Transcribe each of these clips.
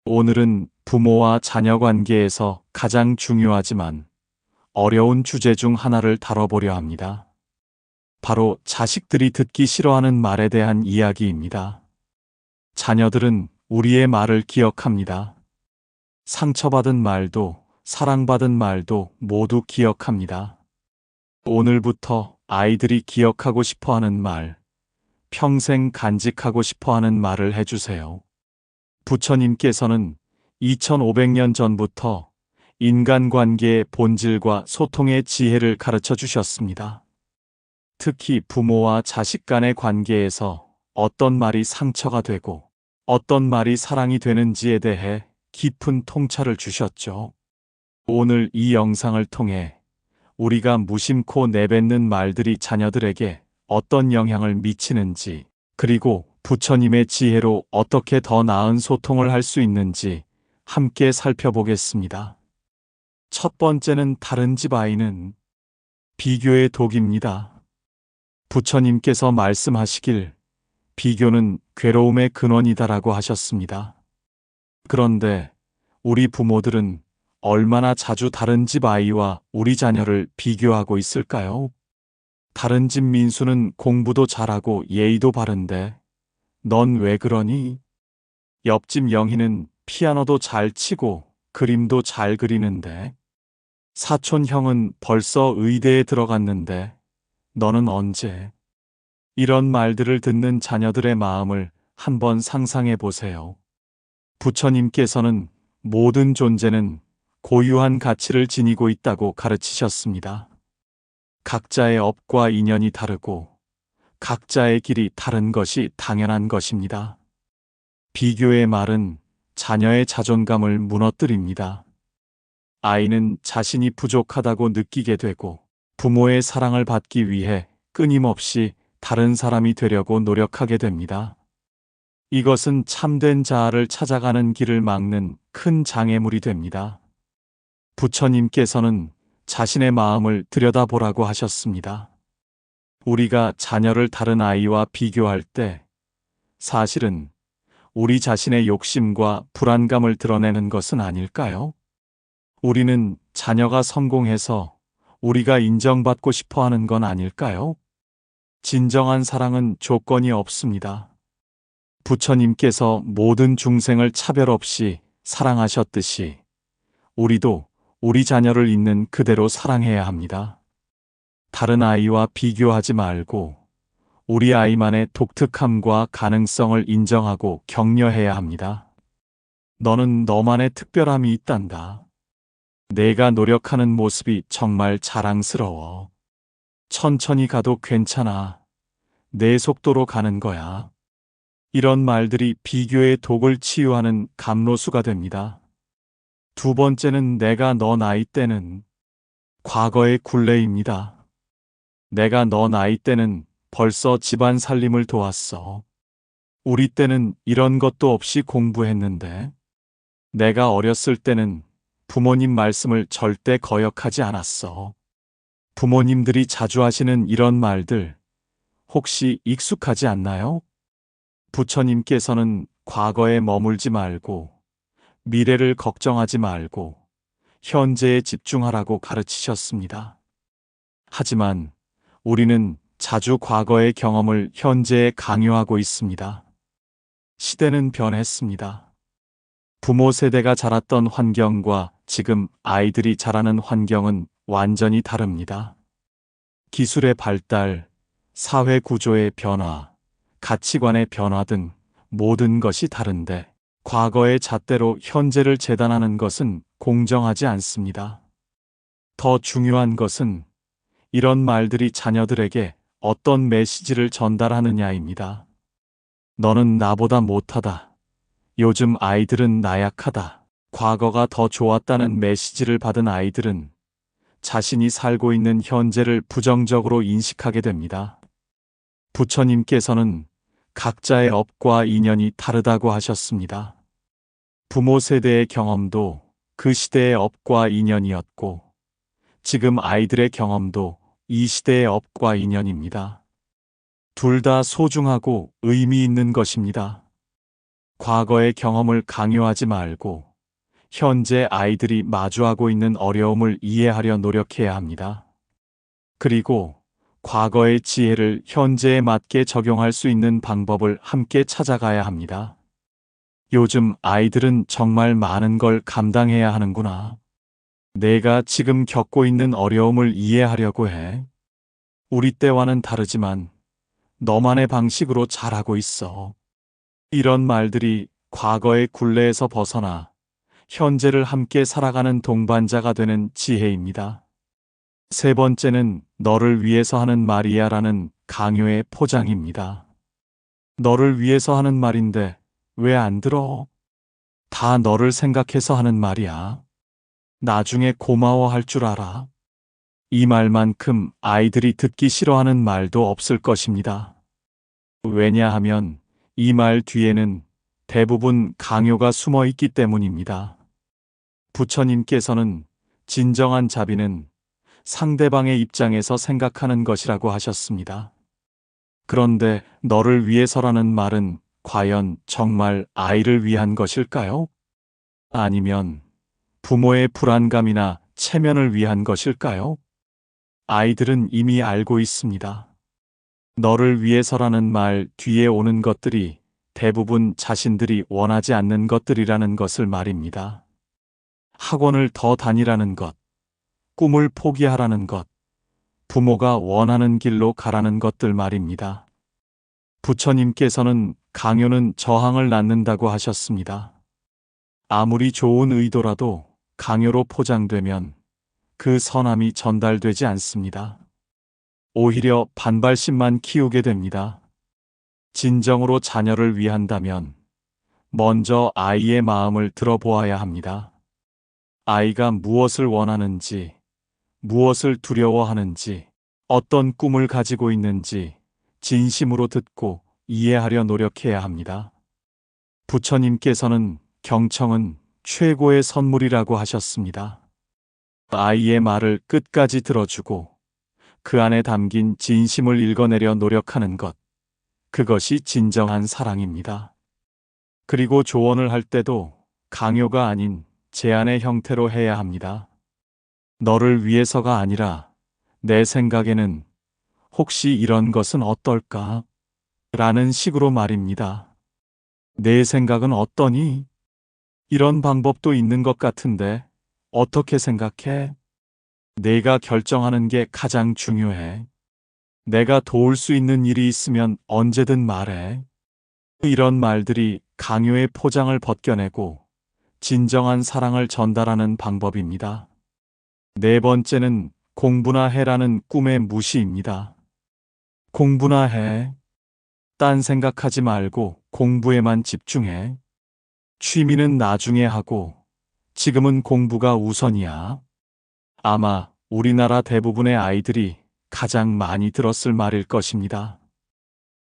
오늘은 부모와 자녀 관계에서 가장 중요하지만 어려운 주제 중 하나를 다뤄보려 합니다. 바로 자식들이 듣기 싫어하는 말에 대한 이야기입니다. 자녀들은 우리의 말을 기억합니다. 상처받은 말도, 사랑받은 말도 모두 기억합니다. 오늘부터 아이들이 기억하고 싶어 하는 말, 평생 간직하고 싶어 하는 말을 해주세요. 부처님께서는 2500년 전부터 인간관계의 본질과 소통의 지혜를 가르쳐 주셨습니다. 특히 부모와 자식 간의 관계에서 어떤 말이 상처가 되고 어떤 말이 사랑이 되는지에 대해 깊은 통찰을 주셨죠. 오늘 이 영상을 통해 우리가 무심코 내뱉는 말들이 자녀들에게 어떤 영향을 미치는지, 그리고 부처님의 지혜로 어떻게 더 나은 소통을 할 수 있는지 함께 살펴보겠습니다. 첫 번째는 다른 집 아이는 비교의 독입니다. 부처님께서 말씀하시길 비교는 괴로움의 근원이다라고 하셨습니다. 그런데 우리 부모들은 얼마나 자주 다른 집 아이와 우리 자녀를 비교하고 있을까요? 다른 집 민수는 공부도 잘하고 예의도 바른데 넌 왜 그러니? 옆집 영희는 피아노도 잘 치고 그림도 잘 그리는데, 사촌 형은 벌써 의대에 들어갔는데 너는 언제? 이런 말들을 듣는 자녀들의 마음을 한번 상상해 보세요. 부처님께서는 모든 존재는 고유한 가치를 지니고 있다고 가르치셨습니다. 각자의 업과 인연이 다르고 각자의 길이 다른 것이 당연한 것입니다. 비교의 말은 자녀의 자존감을 무너뜨립니다. 아이는 자신이 부족하다고 느끼게 되고 부모의 사랑을 받기 위해 끊임없이 다른 사람이 되려고 노력하게 됩니다. 이것은 참된 자아를 찾아가는 길을 막는 큰 장애물이 됩니다. 부처님께서는 자신의 마음을 들여다보라고 하셨습니다. 우리가 자녀를 다른 아이와 비교할 때 사실은 우리 자신의 욕심과 불안감을 드러내는 것은 아닐까요? 우리는 자녀가 성공해서 우리가 인정받고 싶어 하는 건 아닐까요? 진정한 사랑은 조건이 없습니다. 부처님께서 모든 중생을 차별 없이 사랑하셨듯이 우리도 우리 자녀를 있는 그대로 사랑해야 합니다. 다른 아이와 비교하지 말고 우리 아이만의 독특함과 가능성을 인정하고 격려해야 합니다. 너는 너만의 특별함이 있단다. 내가 노력하는 모습이 정말 자랑스러워. 천천히 가도 괜찮아. 내 속도로 가는 거야. 이런 말들이 비교의 독을 치유하는 감로수가 됩니다. 두 번째는 내가 너 나이 때는 과거의 굴레입니다. 내가 너 나이 때는 벌써 집안 살림을 도왔어. 우리 때는 이런 것도 없이 공부했는데. 내가 어렸을 때는 부모님 말씀을 절대 거역하지 않았어. 부모님들이 자주 하시는 이런 말들 혹시 익숙하지 않나요? 부처님께서는 과거에 머물지 말고 미래를 걱정하지 말고 현재에 집중하라고 가르치셨습니다. 하지만 우리는 자주 과거의 경험을 현재에 강요하고 있습니다. 시대는 변했습니다. 부모 세대가 자랐던 환경과 지금 아이들이 자라는 환경은 완전히 다릅니다. 기술의 발달, 사회 구조의 변화, 가치관의 변화 등 모든 것이 다른데 과거의 잣대로 현재를 재단하는 것은 공정하지 않습니다. 더 중요한 것은 이런 말들이 자녀들에게 어떤 메시지를 전달하느냐입니다. 너는 나보다 못하다. 요즘 아이들은 나약하다. 과거가 더 좋았다는 메시지를 받은 아이들은 자신이 살고 있는 현재를 부정적으로 인식하게 됩니다. 부처님께서는 각자의 업과 인연이 다르다고 하셨습니다. 부모 세대의 경험도 그 시대의 업과 인연이었고 지금 아이들의 경험도 이 시대의 업과 인연입니다. 둘 다 소중하고 의미 있는 것입니다. 과거의 경험을 강요하지 말고 현재 아이들이 마주하고 있는 어려움을 이해하려 노력해야 합니다. 그리고 과거의 지혜를 현재에 맞게 적용할 수 있는 방법을 함께 찾아가야 합니다. 요즘 아이들은 정말 많은 걸 감당해야 하는구나. 내가 지금 겪고 있는 어려움을 이해하려고 해. 우리 때와는 다르지만 너만의 방식으로 잘하고 있어. 이런 말들이 과거의 굴레에서 벗어나 현재를 함께 살아가는 동반자가 되는 지혜입니다. 세 번째는 너를 위해서 하는 말이야 라는 강요의 포장입니다. 너를 위해서 하는 말인데 왜 안 들어? 다 너를 생각해서 하는 말이야. 나중에 고마워할 줄 알아. 이 말만큼 아이들이 듣기 싫어하는 말도 없을 것입니다. 왜냐하면 이 말 뒤에는 대부분 강요가 숨어 있기 때문입니다. 부처님께서는 진정한 자비는 상대방의 입장에서 생각하는 것이라고 하셨습니다. 그런데 너를 위해서라는 말은 과연 정말 아이를 위한 것일까요? 아니면 부모의 불안감이나 체면을 위한 것일까요? 아이들은 이미 알고 있습니다. 너를 위해서라는 말 뒤에 오는 것들이 대부분 자신들이 원하지 않는 것들이라는 것을 말입니다. 학원을 더 다니라는 것, 꿈을 포기하라는 것, 부모가 원하는 길로 가라는 것들 말입니다. 부처님께서는 강요는 저항을 낳는다고 하셨습니다. 아무리 좋은 의도라도 강요로 포장되면 그 선함이 전달되지 않습니다. 오히려 반발심만 키우게 됩니다. 진정으로 자녀를 위한다면 먼저 아이의 마음을 들어보아야 합니다. 아이가 무엇을 원하는지, 무엇을 두려워하는지, 어떤 꿈을 가지고 있는지 진심으로 듣고 이해하려 노력해야 합니다. 부처님께서는 경청은 최고의 선물이라고 하셨습니다. 아이의 말을 끝까지 들어주고 그 안에 담긴 진심을 읽어내려 노력하는 것, 그것이 진정한 사랑입니다. 그리고 조언을 할 때도 강요가 아닌 제안의 형태로 해야 합니다. 너를 위해서가 아니라 내 생각에는 혹시 이런 것은 어떨까? 라는 식으로 말입니다. 내 생각은 어떠니? 이런 방법도 있는 것 같은데 어떻게 생각해? 내가 결정하는 게 가장 중요해. 내가 도울 수 있는 일이 있으면 언제든 말해. 이런 말들이 강요의 포장을 벗겨내고 진정한 사랑을 전달하는 방법입니다. 네 번째는 공부나 해라는 꿈의 무시입니다. 공부나 해. 딴 생각하지 말고 공부에만 집중해. 취미는 나중에 하고 지금은 공부가 우선이야. 아마 우리나라 대부분의 아이들이 가장 많이 들었을 말일 것입니다.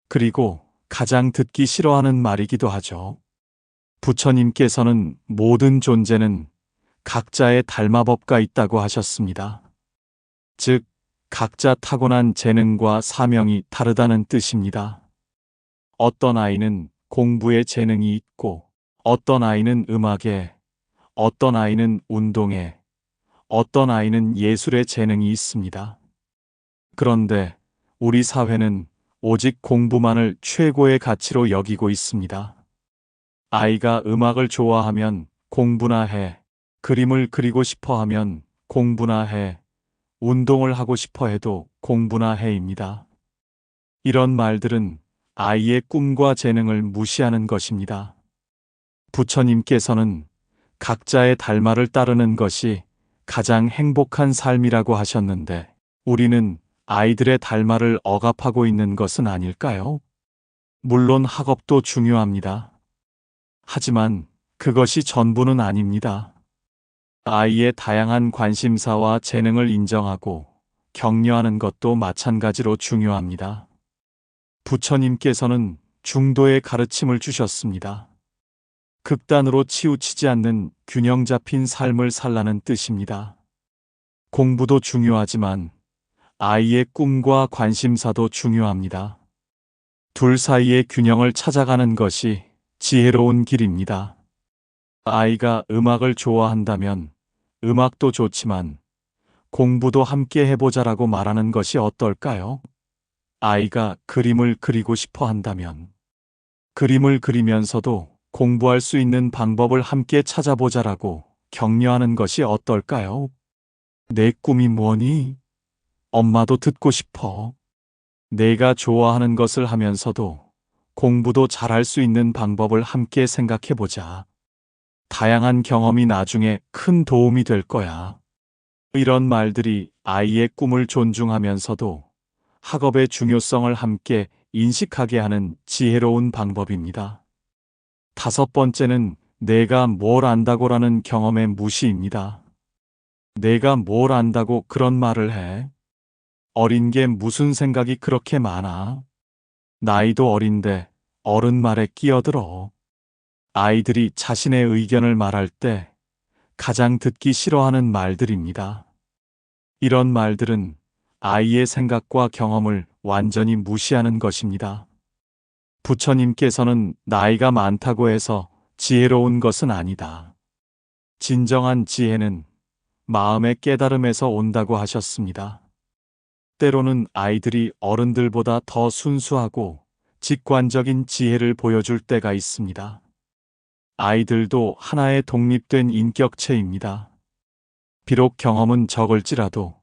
그리고 가장 듣기 싫어하는 말이기도 하죠. 부처님께서는 모든 존재는 각자의 달마법가 있다고 하셨습니다. 즉, 각자 타고난 재능과 사명이 다르다는 뜻입니다. 어떤 아이는 공부에 재능이 있고, 어떤 아이는 음악에, 어떤 아이는 운동에, 어떤 아이는 예술에 재능이 있습니다. 그런데 우리 사회는 오직 공부만을 최고의 가치로 여기고 있습니다. 아이가 음악을 좋아하면 공부나 해, 그림을 그리고 싶어 하면 공부나 해, 운동을 하고 싶어 해도 공부나 해입니다. 이런 말들은 아이의 꿈과 재능을 무시하는 것입니다. 부처님께서는 각자의 달마를 따르는 것이 가장 행복한 삶이라고 하셨는데 우리는 아이들의 달마를 억압하고 있는 것은 아닐까요? 물론 학업도 중요합니다. 하지만 그것이 전부는 아닙니다. 아이의 다양한 관심사와 재능을 인정하고 격려하는 것도 마찬가지로 중요합니다. 부처님께서는 중도의 가르침을 주셨습니다. 극단으로 치우치지 않는 균형 잡힌 삶을 살라는 뜻입니다. 공부도 중요하지만 아이의 꿈과 관심사도 중요합니다. 둘 사이의 균형을 찾아가는 것이 지혜로운 길입니다. 아이가 음악을 좋아한다면 음악도 좋지만 공부도 함께 해보자라고 말하는 것이 어떨까요? 아이가 그림을 그리고 싶어 한다면 그림을 그리면서도 공부할 수 있는 방법을 함께 찾아보자라고 격려하는 것이 어떨까요? 내 꿈이 뭐니? 엄마도 듣고 싶어. 내가 좋아하는 것을 하면서도 공부도 잘할 수 있는 방법을 함께 생각해보자. 다양한 경험이 나중에 큰 도움이 될 거야. 이런 말들이 아이의 꿈을 존중하면서도 학업의 중요성을 함께 인식하게 하는 지혜로운 방법입니다. 다섯 번째는 내가 뭘 안다고라는 경험의 무시입니다. 내가 뭘 안다고 그런 말을 해? 어린 게 무슨 생각이 그렇게 많아? 나이도 어린데 어른 말에 끼어들어. 아이들이 자신의 의견을 말할 때 가장 듣기 싫어하는 말들입니다. 이런 말들은 아이의 생각과 경험을 완전히 무시하는 것입니다. 부처님께서는 나이가 많다고 해서 지혜로운 것은 아니다. 진정한 지혜는 마음의 깨달음에서 온다고 하셨습니다. 때로는 아이들이 어른들보다 더 순수하고 직관적인 지혜를 보여줄 때가 있습니다. 아이들도 하나의 독립된 인격체입니다. 비록 경험은 적을지라도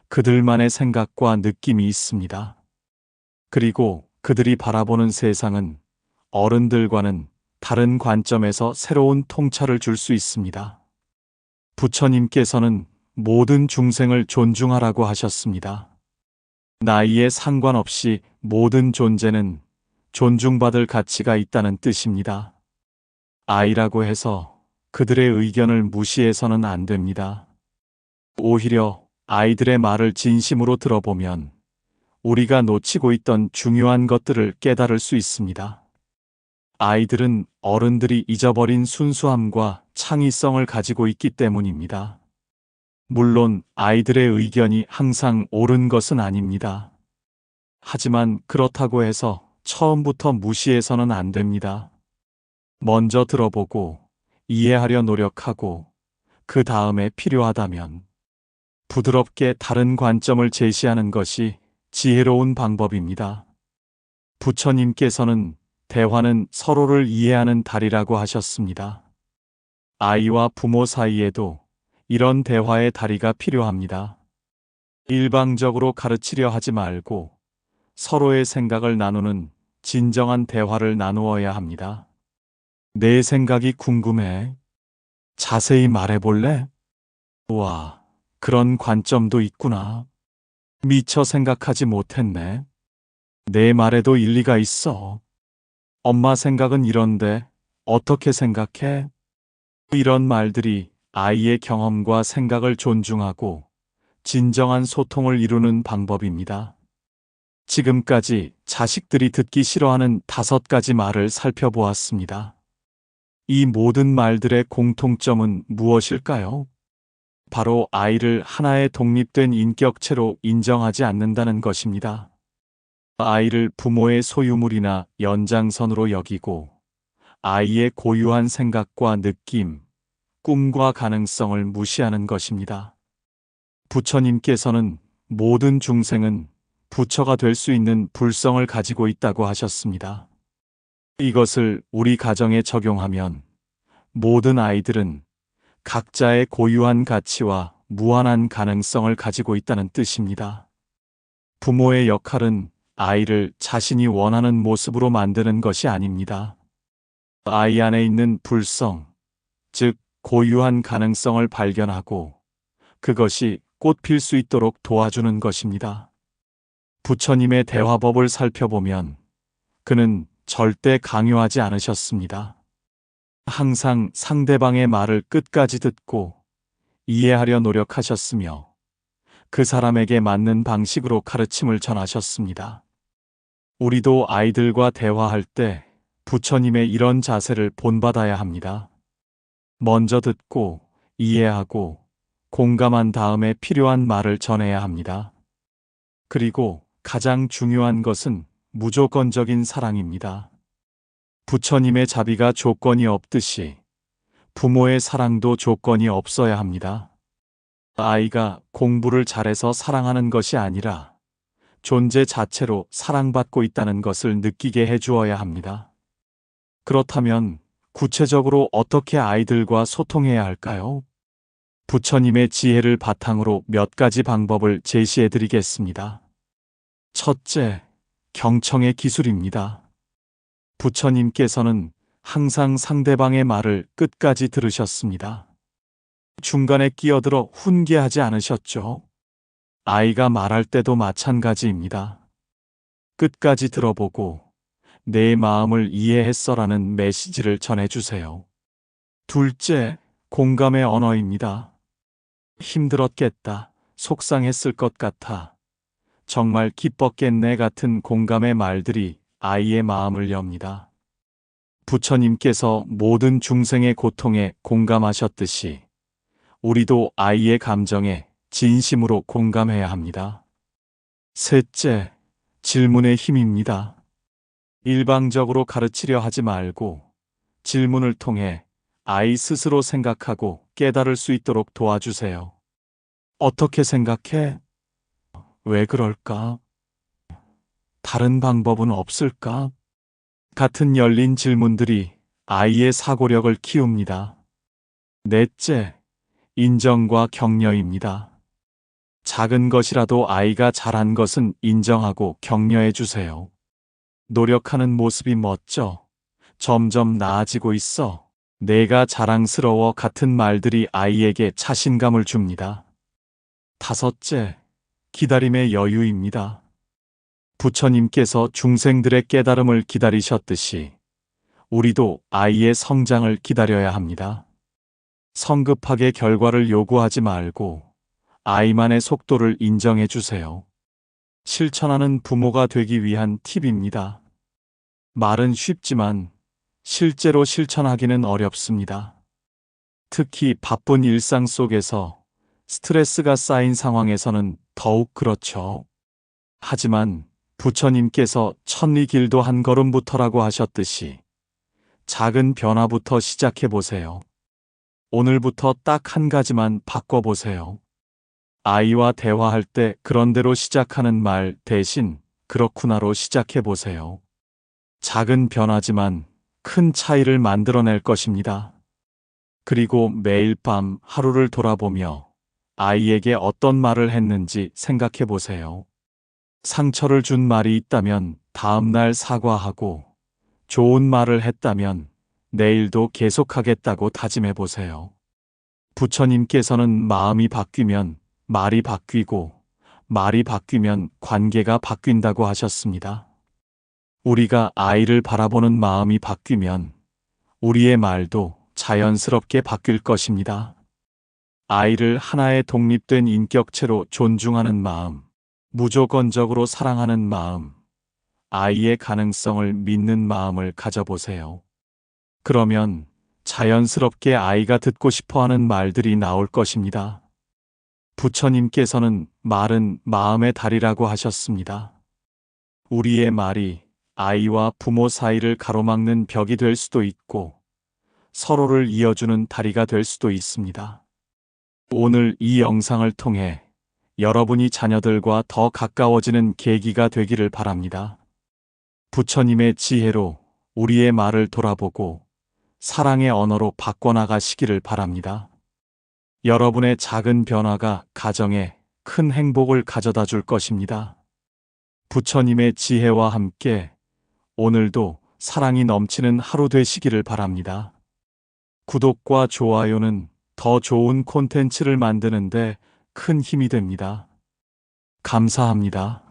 그들만의 생각과 느낌이 있습니다. 그리고 그들이 바라보는 세상은 어른들과는 다른 관점에서 새로운 통찰을 줄 수 있습니다. 부처님께서는 모든 중생을 존중하라고 하셨습니다. 나이에 상관없이 모든 존재는 존중받을 가치가 있다는 뜻입니다. 아이라고 해서 그들의 의견을 무시해서는 안 됩니다. 오히려 아이들의 말을 진심으로 들어보면 우리가 놓치고 있던 중요한 것들을 깨달을 수 있습니다. 아이들은 어른들이 잊어버린 순수함과 창의성을 가지고 있기 때문입니다. 물론 아이들의 의견이 항상 옳은 것은 아닙니다. 하지만 그렇다고 해서 처음부터 무시해서는 안 됩니다. 먼저 들어보고 이해하려 노력하고 그 다음에 필요하다면 부드럽게 다른 관점을 제시하는 것이 지혜로운 방법입니다. 부처님께서는 대화는 서로를 이해하는 다리라고 하셨습니다. 아이와 부모 사이에도 이런 대화의 다리가 필요합니다. 일방적으로 가르치려 하지 말고 서로의 생각을 나누는 진정한 대화를 나누어야 합니다. 내 생각이 궁금해. 자세히 말해볼래? 우와, 그런 관점도 있구나. 미처 생각하지 못했네. 내 말에도 일리가 있어. 엄마 생각은 이런데 어떻게 생각해? 이런 말들이 아이의 경험과 생각을 존중하고 진정한 소통을 이루는 방법입니다. 지금까지 자식들이 듣기 싫어하는 5가지 말을 살펴보았습니다. 이 모든 말들의 공통점은 무엇일까요? 바로 아이를 하나의 독립된 인격체로 인정하지 않는다는 것입니다. 아이를 부모의 소유물이나 연장선으로 여기고 아이의 고유한 생각과 느낌, 꿈과 가능성을 무시하는 것입니다. 부처님께서는 모든 중생은 부처가 될 수 있는 불성을 가지고 있다고 하셨습니다. 이것을 우리 가정에 적용하면 모든 아이들은 각자의 고유한 가치와 무한한 가능성을 가지고 있다는 뜻입니다. 부모의 역할은 아이를 자신이 원하는 모습으로 만드는 것이 아닙니다. 아이 안에 있는 불성, 즉 고유한 가능성을 발견하고 그것이 꽃필 수 있도록 도와주는 것입니다. 부처님의 대화법을 살펴보면 그는 절대 강요하지 않으셨습니다. 항상 상대방의 말을 끝까지 듣고 이해하려 노력하셨으며 그 사람에게 맞는 방식으로 가르침을 전하셨습니다. 우리도 아이들과 대화할 때 부처님의 이런 자세를 본받아야 합니다. 먼저 듣고 이해하고 공감한 다음에 필요한 말을 전해야 합니다. 그리고 가장 중요한 것은 무조건적인 사랑입니다. 부처님의 자비가 조건이 없듯이 부모의 사랑도 조건이 없어야 합니다. 아이가 공부를 잘해서 사랑하는 것이 아니라 존재 자체로 사랑받고 있다는 것을 느끼게 해주어야 합니다. 그렇다면 구체적으로 어떻게 아이들과 소통해야 할까요? 부처님의 지혜를 바탕으로 몇 가지 방법을 제시해 드리겠습니다. 첫째, 경청의 기술입니다. 부처님께서는 항상 상대방의 말을 끝까지 들으셨습니다. 중간에 끼어들어 훈계하지 않으셨죠? 아이가 말할 때도 마찬가지입니다. 끝까지 들어보고 내 마음을 이해했어라는 메시지를 전해주세요. 둘째, 공감의 언어입니다. 힘들었겠다, 속상했을 것 같아, 정말 기뻤겠네 같은 공감의 말들이 아이의 마음을 엽니다. 부처님께서 모든 중생의 고통에 공감하셨듯이 우리도 아이의 감정에 진심으로 공감해야 합니다. 셋째, 질문의 힘입니다. 일방적으로 가르치려 하지 말고 질문을 통해 아이 스스로 생각하고 깨달을 수 있도록 도와주세요. 어떻게 생각해? 왜 그럴까? 다른 방법은 없을까? 같은 열린 질문들이 아이의 사고력을 키웁니다. 넷째, 인정과 격려입니다. 작은 것이라도 아이가 잘한 것은 인정하고 격려해 주세요. 노력하는 모습이 멋져. 점점 나아지고 있어. 내가 자랑스러워 같은 말들이 아이에게 자신감을 줍니다. 다섯째, 기다림의 여유입니다. 부처님께서 중생들의 깨달음을 기다리셨듯이 우리도 아이의 성장을 기다려야 합니다. 성급하게 결과를 요구하지 말고 아이만의 속도를 인정해 주세요. 실천하는 부모가 되기 위한 팁입니다. 말은 쉽지만 실제로 실천하기는 어렵습니다. 특히 바쁜 일상 속에서 스트레스가 쌓인 상황에서는 더욱 그렇죠. 하지만 부처님께서 천리길도 한 걸음부터라고 하셨듯이 작은 변화부터 시작해 보세요. 오늘부터 딱 한 가지만 바꿔보세요. 아이와 대화할 때 그런대로 시작하는 말 대신 그렇구나로 시작해 보세요. 작은 변화지만 큰 차이를 만들어낼 것입니다. 그리고 매일 밤 하루를 돌아보며 아이에게 어떤 말을 했는지 생각해 보세요. 상처를 준 말이 있다면 다음날 사과하고 좋은 말을 했다면 내일도 계속하겠다고 다짐해 보세요. 부처님께서는 마음이 바뀌면 말이 바뀌고 말이 바뀌면 관계가 바뀐다고 하셨습니다. 우리가 아이를 바라보는 마음이 바뀌면 우리의 말도 자연스럽게 바뀔 것입니다. 아이를 하나의 독립된 인격체로 존중하는 마음, 무조건적으로 사랑하는 마음, 아이의 가능성을 믿는 마음을 가져보세요. 그러면 자연스럽게 아이가 듣고 싶어 하는 말들이 나올 것입니다. 부처님께서는 말은 마음의 달이라고 하셨습니다. 우리의 말이 아이와 부모 사이를 가로막는 벽이 될 수도 있고 서로를 이어주는 다리가 될 수도 있습니다. 오늘 이 영상을 통해 여러분이 자녀들과 더 가까워지는 계기가 되기를 바랍니다. 부처님의 지혜로 우리의 말을 돌아보고 사랑의 언어로 바꿔나가시기를 바랍니다. 여러분의 작은 변화가 가정에 큰 행복을 가져다 줄 것입니다. 부처님의 지혜와 함께 오늘도 사랑이 넘치는 하루 되시기를 바랍니다. 구독과 좋아요는 더 좋은 콘텐츠를 만드는데 큰 힘이 됩니다. 감사합니다.